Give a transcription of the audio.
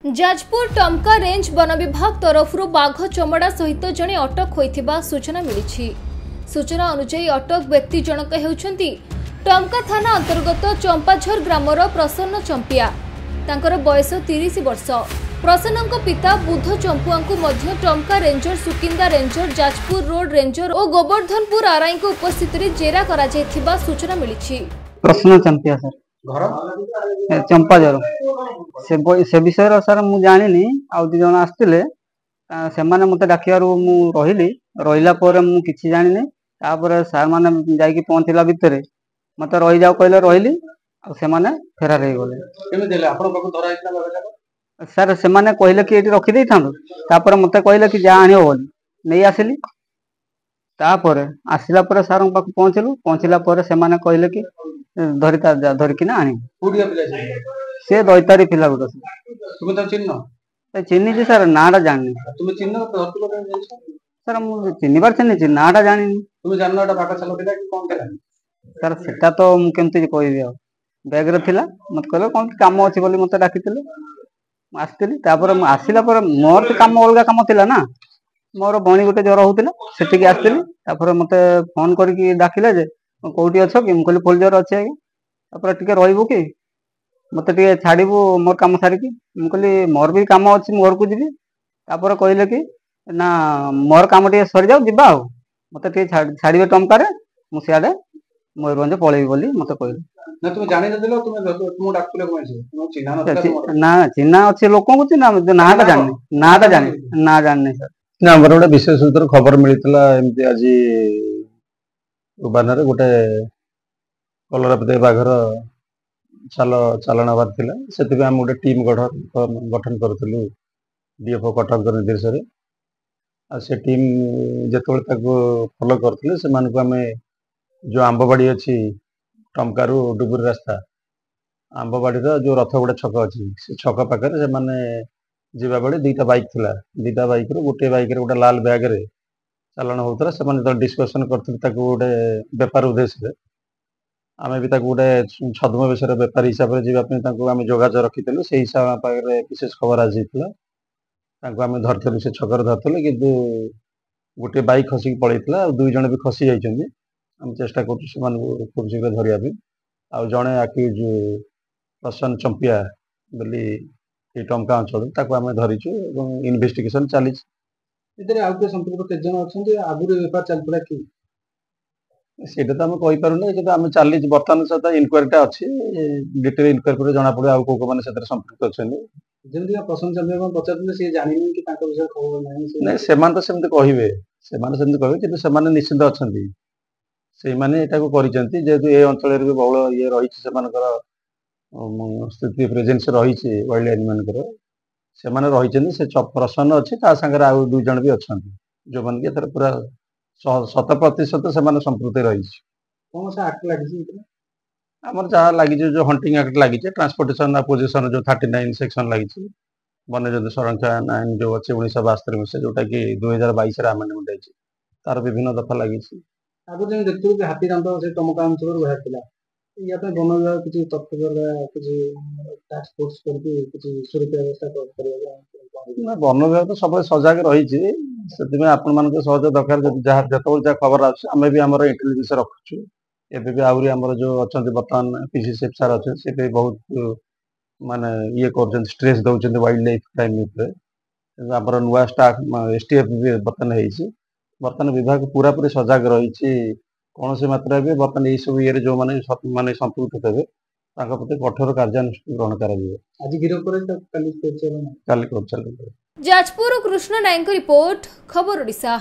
Jajpur Tamka range one विभाग तरफ बाघ चमड़ा सहित जड़े अटक होइथिबा सूचना मिली। सूचना अनुसार अटक व्यक्ति जनक हेउछंती टमका थाना अंतर्गत चंपाझर ग्रामर प्रसन्न चंपिया। तांकर बयस 30 वर्ष। प्रसन्नक पिता बुध चंपुआ को Tamka ranger Sukinda ranger Jajpur road ranger और गोवर्धनपुर आरआई को उपस्थित जेरा करा जायथिबा सूचना मिली। प्रसन्न चंपिया सर घर चंपाझर से विषय सर मु जानी आउ दी जन आसते से मत डाकिबार रही रहा मु कि जानी सार मैंने जा पहुँचला भितर मत रही जाओ कहले रही से फेरार हो गले। सर से कहले कि ये रखी था मत कहले कि जा आने बोली नहीं आसिली आसला सार पाक पहुँचला से कहले कि धरिकिना आनी से दैतारी पिला गोटे चिन्ह सर नाटा जानी सर मुझे चिन्हबार चिन्ह नाटा जानी सर सेटा तो मुझे कहबी बैग रे थिला मत कहले कौन काम अच्छी बोली मत डाकी आसती आसला मोर तो कम अलग कम थिला ना मोर भणी गोटे ज्वर होता से आसती मत फोन करके डाकिले जे कौटी अच्छ कि मुझे फुल ज्वर अच्छे आज्ञा टे रही कि मत छाड़बू मोर कम सारिकी मुझे मोर भी कम अच्छी घर को जी कहले कि ना मोर कम टे सरी जाऊ जा मत छाड़े टमकार मुझे मयूरभंज पलैबी बोली मत कहले ना चिन्ह अच्छे लोक चिन्ह नाटा जानी नाटा जानी ना जानी सर ना आम गोटे विशेष सूत्र खबर मिलता एमती आज बानर गोटे कलरापति बाघर चालाण हबार से आम गोटे टीम गठन करूँ डीएफओ कटक निर्देश से टीम जो फॉलो करते से आम जो आंबबाड़ी अच्छी टमकारु डुबुरी रास्ता आंबबाड़ी जो रथ गुड़ा छक अच्छी से छक पाखे से जीवा बेले दुईटा बाइक थिला दुईटा बाइक रू गोटे बाइक रे गोटे लाल बैग रे चालाण होता से डिस्कसन करते गोटे बेपार उद्देश्य आम भी गोटे छद्म विषय बेपारी हिसाब से जावाई जोगाजोग रखी से हिसाब पाखे विशेष खबर आज आम धरलु से छक धरते कि गोटे बाइक खसिक पलैला दुई जन भी खसी जाइए आम चेष्टा कर खूब शीघ्र धरने आउ जड़े आक्यूज प्रसन्न चंपिया बोली टमका अंचल आम धरीचु इन्वेस्टिगेशन चली सेटा तो आम कहींपारूना आम चली बर्तमान सहित इनक्वारीटा अच्छी डिटेल इनक्वारी जना पड़े आउ कौ मैंने संपृक्त अच्छा नहीं से कहे से निश्चिंत अच्छा से जेहेतु ये अंचल भी बहुल ये रही स्थिति प्रेजेन्स रही वाइल्ड एनिमल से रही से प्रसन्न अच्छे आउ दुई जन भी अच्छा जो मैंने कि पूरा 100% से संपृक्त रही आमर जहाँ लगी जो हंटिंग एक्ट लगी ट्रांसपोर्टेशन अपोजिशन जो 39 सेक्शन लगी वन्यजंतु संरक्षण आईन जो अच्छे 1972 मसीहा जोटा कि 2022 आमेंडमेंट है तार विभिन्न दफा लगी आगे देखते हाथी दांत से टमका अंचल बाहर या वन विभाग किसी तत्पर टास्क फोर्स सुरक्षा व्यवस्था वन विभाग तो सब सजग रही आपण मान सहयोग दरकार जो खबर आम भी आम इंटेलिजेंस रखुचु एबे भी आहरी आम जो अच्छा बर्तमान पीसी सेफ सार अच्छे से बहुत माने ये कर स्ट्रेस दौरान वाइल्ड लाइफ क्राइम आम नुआ स्टाफ एसटीएफ भी बर्तमान हो बर्तमान विभाग पूरा पूरी सजग रही कौन से मात्रा भी बर्तमान यही सब ये जो माने संपृक्त थे प्रति कठोर कार्यानुष्ठान ग्रहण कर जाजपुर कृष्ण नायक रिपोर्ट खबर ओडिशा।